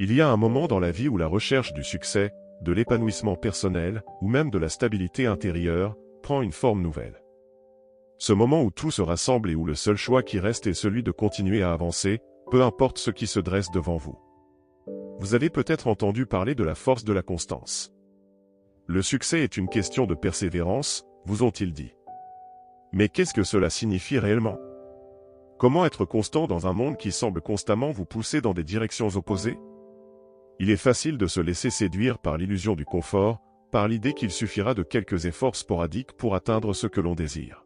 Il y a un moment dans la vie où la recherche du succès, de l'épanouissement personnel, ou même de la stabilité intérieure, prend une forme nouvelle. Ce moment où tout se rassemble et où le seul choix qui reste est celui de continuer à avancer, peu importe ce qui se dresse devant vous. Vous avez peut-être entendu parler de la force de la constance. Le succès est une question de persévérance, vous ont-ils dit. Mais qu'est-ce que cela signifie réellement? Comment être constant dans un monde qui semble constamment vous pousser dans des directions opposées? Il est facile de se laisser séduire par l'illusion du confort, par l'idée qu'il suffira de quelques efforts sporadiques pour atteindre ce que l'on désire.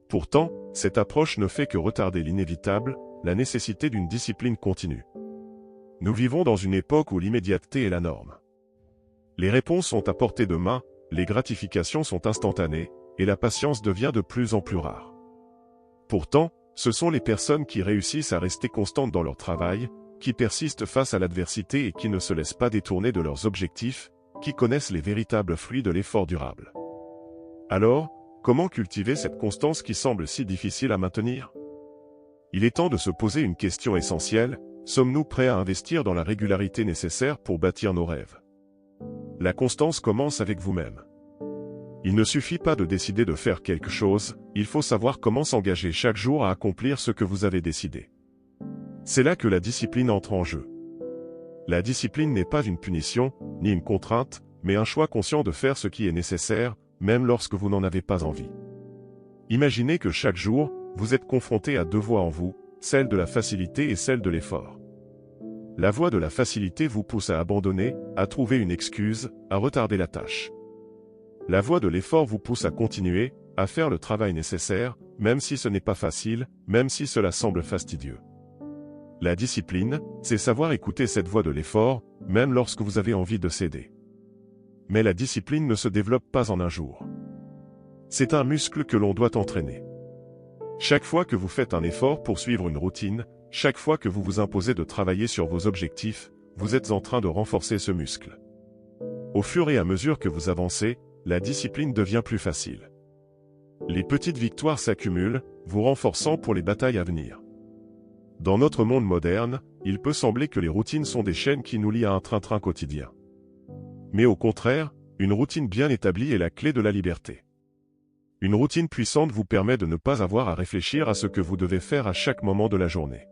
Pourtant, cette approche ne fait que retarder l'inévitable, la nécessité d'une discipline continue. Nous vivons dans une époque où l'immédiateté est la norme. Les réponses sont à portée de main, les gratifications sont instantanées, et la patience devient de plus en plus rare. Pourtant, ce sont les personnes qui réussissent à rester constantes dans leur travail, qui persistent face à l'adversité et qui ne se laissent pas détourner de leurs objectifs, qui connaissent les véritables fruits de l'effort durable. Alors, comment cultiver cette constance qui semble si difficile à maintenir? Il est temps de se poser une question essentielle: sommes-nous prêts à investir dans la régularité nécessaire pour bâtir nos rêves? La constance commence avec vous-même. Il ne suffit pas de décider de faire quelque chose, il faut savoir comment s'engager chaque jour à accomplir ce que vous avez décidé. C'est là que la discipline entre en jeu. La discipline n'est pas une punition, ni une contrainte, mais un choix conscient de faire ce qui est nécessaire, même lorsque vous n'en avez pas envie. Imaginez que chaque jour, vous êtes confronté à deux voies en vous, celle de la facilité et celle de l'effort. La voie de la facilité vous pousse à abandonner, à trouver une excuse, à retarder la tâche. La voie de l'effort vous pousse à continuer, à faire le travail nécessaire, même si ce n'est pas facile, même si cela semble fastidieux. La discipline, c'est savoir écouter cette voie de l'effort, même lorsque vous avez envie de céder. Mais la discipline ne se développe pas en un jour. C'est un muscle que l'on doit entraîner. Chaque fois que vous faites un effort pour suivre une routine, chaque fois que vous vous imposez de travailler sur vos objectifs, vous êtes en train de renforcer ce muscle. Au fur et à mesure que vous avancez, la discipline devient plus facile. Les petites victoires s'accumulent, vous renforçant pour les batailles à venir. Dans notre monde moderne, il peut sembler que les routines sont des chaînes qui nous lient à un train-train quotidien. Mais au contraire, une routine bien établie est la clé de la liberté. Une routine puissante vous permet de ne pas avoir à réfléchir à ce que vous devez faire à chaque moment de la journée.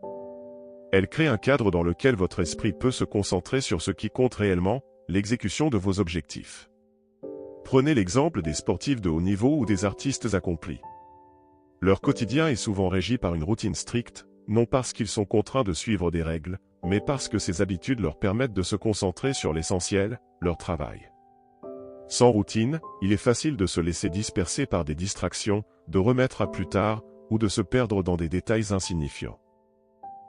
Elle crée un cadre dans lequel votre esprit peut se concentrer sur ce qui compte réellement, l'exécution de vos objectifs. Prenez l'exemple des sportifs de haut niveau ou des artistes accomplis. Leur quotidien est souvent régi par une routine stricte, non parce qu'ils sont contraints de suivre des règles, mais parce que ces habitudes leur permettent de se concentrer sur l'essentiel, leur travail. Sans routine, il est facile de se laisser disperser par des distractions, de remettre à plus tard, ou de se perdre dans des détails insignifiants.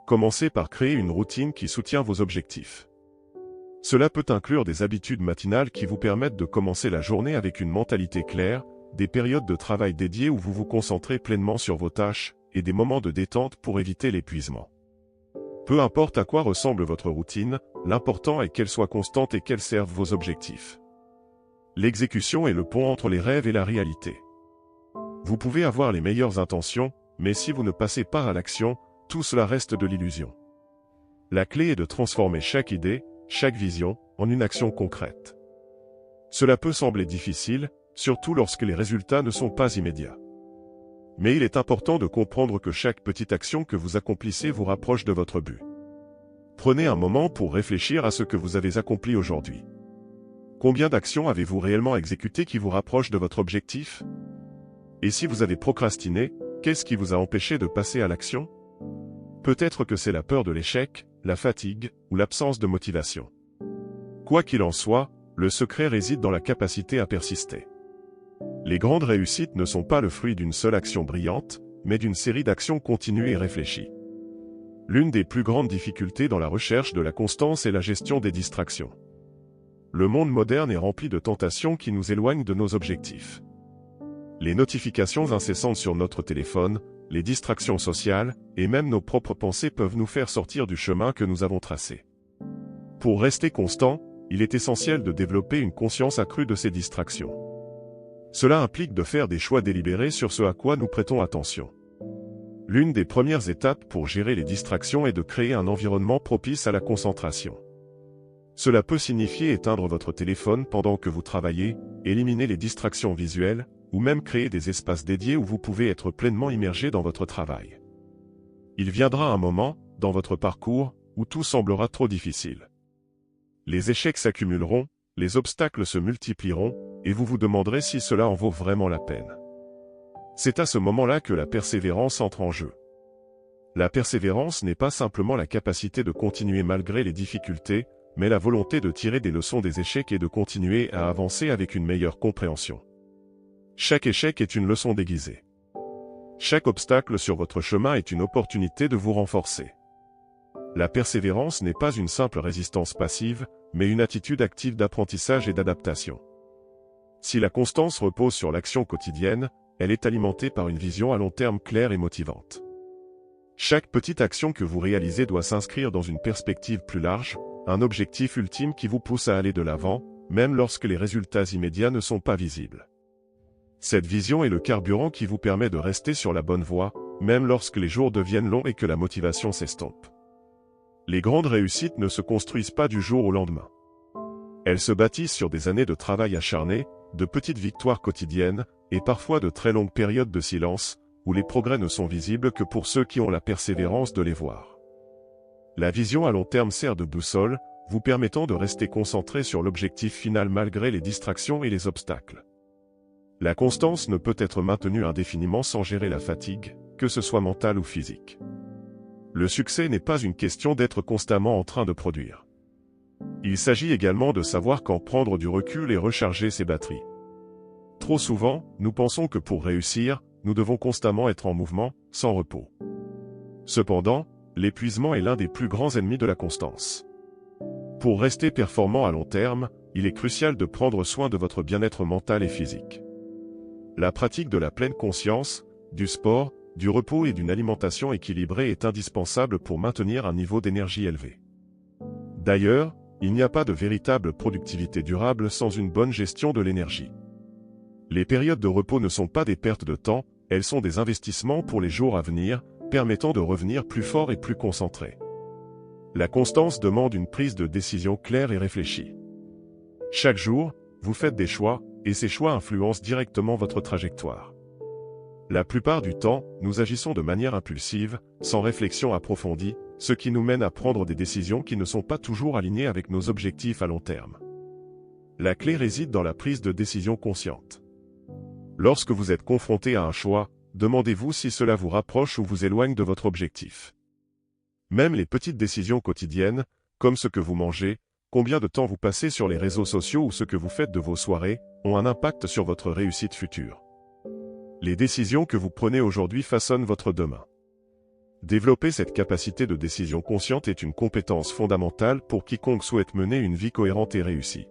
Commencez par créer une routine qui soutient vos objectifs. Cela peut inclure des habitudes matinales qui vous permettent de commencer la journée avec une mentalité claire, des périodes de travail dédiées où vous vous concentrez pleinement sur vos tâches, et des moments de détente pour éviter l'épuisement. Peu importe à quoi ressemble votre routine, l'important est qu'elle soit constante et qu'elle serve vos objectifs. L'exécution est le pont entre les rêves et la réalité. Vous pouvez avoir les meilleures intentions, mais si vous ne passez pas à l'action, tout cela reste de l'illusion. La clé est de transformer chaque idée, chaque vision, en une action concrète. Cela peut sembler difficile, surtout lorsque les résultats ne sont pas immédiats. Mais il est important de comprendre que chaque petite action que vous accomplissez vous rapproche de votre but. Prenez un moment pour réfléchir à ce que vous avez accompli aujourd'hui. Combien d'actions avez-vous réellement exécutées qui vous rapprochent de votre objectif? Et si vous avez procrastiné, qu'est-ce qui vous a empêché de passer à l'action? Peut-être que c'est la peur de l'échec, la fatigue, ou l'absence de motivation. Quoi qu'il en soit, le secret réside dans la capacité à persister. Les grandes réussites ne sont pas le fruit d'une seule action brillante, mais d'une série d'actions continues et réfléchies. L'une des plus grandes difficultés dans la recherche de la constance est la gestion des distractions. Le monde moderne est rempli de tentations qui nous éloignent de nos objectifs. Les notifications incessantes sur notre téléphone, les distractions sociales, et même nos propres pensées peuvent nous faire sortir du chemin que nous avons tracé. Pour rester constant, il est essentiel de développer une conscience accrue de ces distractions. Cela implique de faire des choix délibérés sur ce à quoi nous prêtons attention. L'une des premières étapes pour gérer les distractions est de créer un environnement propice à la concentration. Cela peut signifier éteindre votre téléphone pendant que vous travaillez, éliminer les distractions visuelles, ou même créer des espaces dédiés où vous pouvez être pleinement immergé dans votre travail. Il viendra un moment, dans votre parcours, où tout semblera trop difficile. Les échecs s'accumuleront, les obstacles se multiplieront, et vous vous demanderez si cela en vaut vraiment la peine. C'est à ce moment-là que la persévérance entre en jeu. La persévérance n'est pas simplement la capacité de continuer malgré les difficultés, mais la volonté de tirer des leçons des échecs et de continuer à avancer avec une meilleure compréhension. Chaque échec est une leçon déguisée. Chaque obstacle sur votre chemin est une opportunité de vous renforcer. La persévérance n'est pas une simple résistance passive, mais une attitude active d'apprentissage et d'adaptation. Si la constance repose sur l'action quotidienne, elle est alimentée par une vision à long terme claire et motivante. Chaque petite action que vous réalisez doit s'inscrire dans une perspective plus large, un objectif ultime qui vous pousse à aller de l'avant, même lorsque les résultats immédiats ne sont pas visibles. Cette vision est le carburant qui vous permet de rester sur la bonne voie, même lorsque les jours deviennent longs et que la motivation s'estompe. Les grandes réussites ne se construisent pas du jour au lendemain. Elles se bâtissent sur des années de travail acharné, de petites victoires quotidiennes, et parfois de très longues périodes de silence, où les progrès ne sont visibles que pour ceux qui ont la persévérance de les voir. La vision à long terme sert de boussole, vous permettant de rester concentré sur l'objectif final malgré les distractions et les obstacles. La constance ne peut être maintenue indéfiniment sans gérer la fatigue, que ce soit mentale ou physique. Le succès n'est pas une question d'être constamment en train de produire. Il s'agit également de savoir quand prendre du recul et recharger ses batteries. Trop souvent, nous pensons que pour réussir, nous devons constamment être en mouvement, sans repos. Cependant, l'épuisement est l'un des plus grands ennemis de la constance. Pour rester performant à long terme, il est crucial de prendre soin de votre bien-être mental et physique. La pratique de la pleine conscience, du sport, du repos et d'une alimentation équilibrée est indispensable pour maintenir un niveau d'énergie élevé. D'ailleurs, il n'y a pas de véritable productivité durable sans une bonne gestion de l'énergie. Les périodes de repos ne sont pas des pertes de temps, elles sont des investissements pour les jours à venir, permettant de revenir plus fort et plus concentré. La constance demande une prise de décision claire et réfléchie. Chaque jour, vous faites des choix, et ces choix influencent directement votre trajectoire. La plupart du temps, nous agissons de manière impulsive, sans réflexion approfondie, ce qui nous mène à prendre des décisions qui ne sont pas toujours alignées avec nos objectifs à long terme. La clé réside dans la prise de décision consciente. Lorsque vous êtes confronté à un choix, demandez-vous si cela vous rapproche ou vous éloigne de votre objectif. Même les petites décisions quotidiennes, comme ce que vous mangez, combien de temps vous passez sur les réseaux sociaux ou ce que vous faites de vos soirées, ont un impact sur votre réussite future. Les décisions que vous prenez aujourd'hui façonnent votre demain. Développer cette capacité de décision consciente est une compétence fondamentale pour quiconque souhaite mener une vie cohérente et réussie.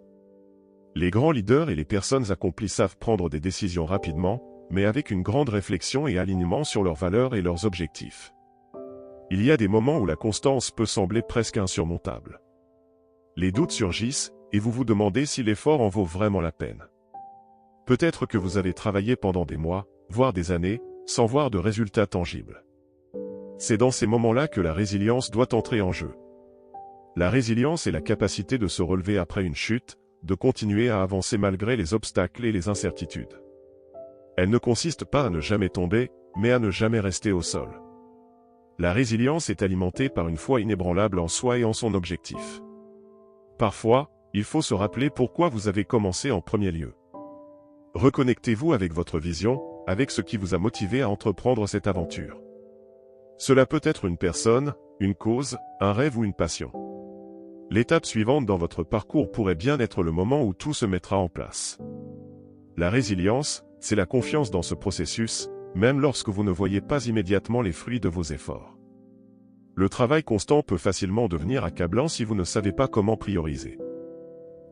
Les grands leaders et les personnes accomplies savent prendre des décisions rapidement, mais avec une grande réflexion et alignement sur leurs valeurs et leurs objectifs. Il y a des moments où la constance peut sembler presque insurmontable. Les doutes surgissent, et vous vous demandez si l'effort en vaut vraiment la peine. Peut-être que vous avez travaillé pendant des mois, voire des années, sans voir de résultats tangibles. C'est dans ces moments-là que la résilience doit entrer en jeu. La résilience est la capacité de se relever après une chute, de continuer à avancer malgré les obstacles et les incertitudes. Elle ne consiste pas à ne jamais tomber, mais à ne jamais rester au sol. La résilience est alimentée par une foi inébranlable en soi et en son objectif. Parfois, il faut se rappeler pourquoi vous avez commencé en premier lieu. Reconnectez-vous avec votre vision, avec ce qui vous a motivé à entreprendre cette aventure. Cela peut être une personne, une cause, un rêve ou une passion. L'étape suivante dans votre parcours pourrait bien être le moment où tout se mettra en place. La résilience, c'est la confiance dans ce processus, même lorsque vous ne voyez pas immédiatement les fruits de vos efforts. Le travail constant peut facilement devenir accablant si vous ne savez pas comment prioriser.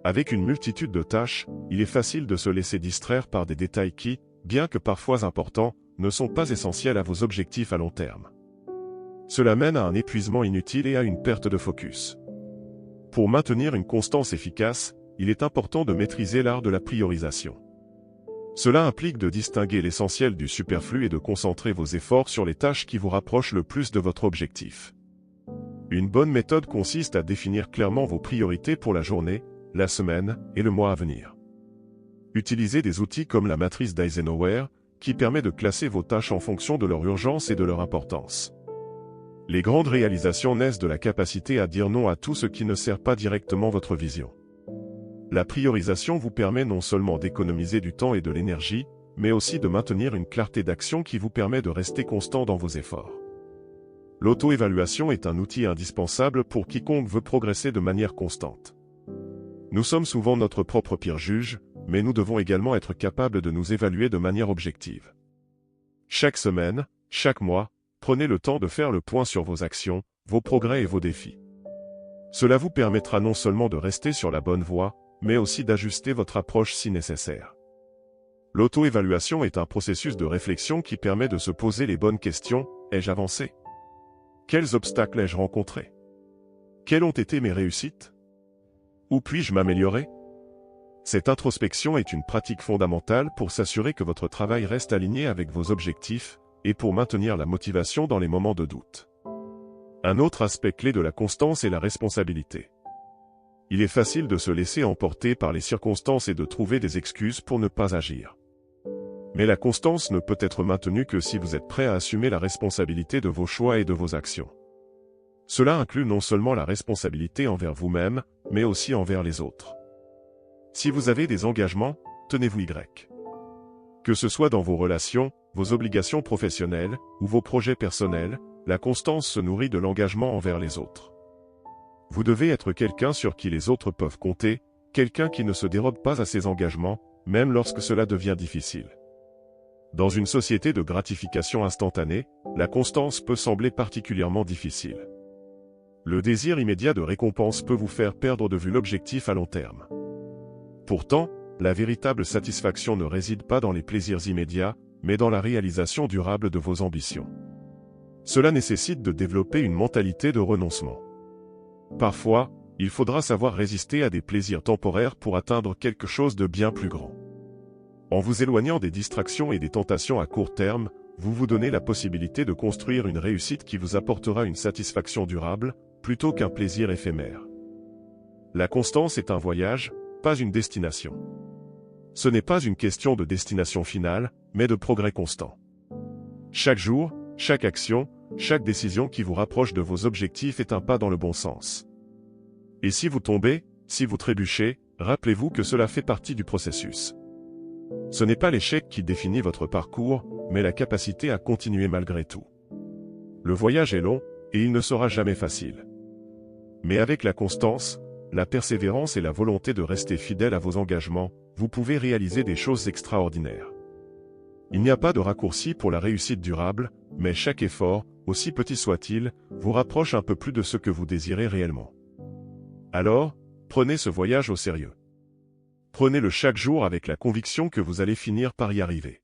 Avec une multitude de tâches, il est facile de se laisser distraire par des détails qui, bien que parfois importants, ne sont pas essentiels à vos objectifs à long terme. Cela mène à un épuisement inutile et à une perte de focus. Pour maintenir une constance efficace, il est important de maîtriser l'art de la priorisation. Cela implique de distinguer l'essentiel du superflu et de concentrer vos efforts sur les tâches qui vous rapprochent le plus de votre objectif. Une bonne méthode consiste à définir clairement vos priorités pour la journée, la semaine et le mois à venir. Utilisez des outils comme la matrice d'Eisenhower, qui permet de classer vos tâches en fonction de leur urgence et de leur importance. Les grandes réalisations naissent de la capacité à dire non à tout ce qui ne sert pas directement votre vision. La priorisation vous permet non seulement d'économiser du temps et de l'énergie, mais aussi de maintenir une clarté d'action qui vous permet de rester constant dans vos efforts. L'auto-évaluation est un outil indispensable pour quiconque veut progresser de manière constante. Nous sommes souvent notre propre pire juge, mais nous devons également être capables de nous évaluer de manière objective. Chaque semaine, chaque mois, prenez le temps de faire le point sur vos actions, vos progrès et vos défis. Cela vous permettra non seulement de rester sur la bonne voie, mais aussi d'ajuster votre approche si nécessaire. L'auto-évaluation est un processus de réflexion qui permet de se poser les bonnes questions. Ai-je avancé? Quels obstacles ai-je rencontrés? Quelles ont été mes réussites? Où puis-je m'améliorer? Cette introspection est une pratique fondamentale pour s'assurer que votre travail reste aligné avec vos objectifs et pour maintenir la motivation dans les moments de doute. Un autre aspect clé de la constance est la responsabilité. Il est facile de se laisser emporter par les circonstances et de trouver des excuses pour ne pas agir. Mais la constance ne peut être maintenue que si vous êtes prêt à assumer la responsabilité de vos choix et de vos actions. Cela inclut non seulement la responsabilité envers vous-même, mais aussi envers les autres. Si vous avez des engagements, tenez-vous Y. Que ce soit dans vos relations, vos obligations professionnelles ou vos projets personnels, la constance se nourrit de l'engagement envers les autres. Vous devez être quelqu'un sur qui les autres peuvent compter, quelqu'un qui ne se dérobe pas à ses engagements, même lorsque cela devient difficile. Dans une société de gratification instantanée, la constance peut sembler particulièrement difficile. Le désir immédiat de récompense peut vous faire perdre de vue l'objectif à long terme. Pourtant, la véritable satisfaction ne réside pas dans les plaisirs immédiats, mais dans la réalisation durable de vos ambitions. Cela nécessite de développer une mentalité de renoncement. Parfois, il faudra savoir résister à des plaisirs temporaires pour atteindre quelque chose de bien plus grand. En vous éloignant des distractions et des tentations à court terme, vous vous donnez la possibilité de construire une réussite qui vous apportera une satisfaction durable, plutôt qu'un plaisir éphémère. La constance est un voyage, pas une destination. Ce n'est pas une question de destination finale, mais de progrès constant. Chaque jour, chaque action, chaque décision qui vous rapproche de vos objectifs est un pas dans le bon sens. Et si vous tombez, si vous trébuchez, rappelez-vous que cela fait partie du processus. Ce n'est pas l'échec qui définit votre parcours, mais la capacité à continuer malgré tout. Le voyage est long, et il ne sera jamais facile. Mais avec la constance, la persévérance et la volonté de rester fidèle à vos engagements, vous pouvez réaliser des choses extraordinaires. Il n'y a pas de raccourci pour la réussite durable, mais chaque effort, aussi petit soit-il, vous rapproche un peu plus de ce que vous désirez réellement. Alors, prenez ce voyage au sérieux. Prenez-le chaque jour avec la conviction que vous allez finir par y arriver.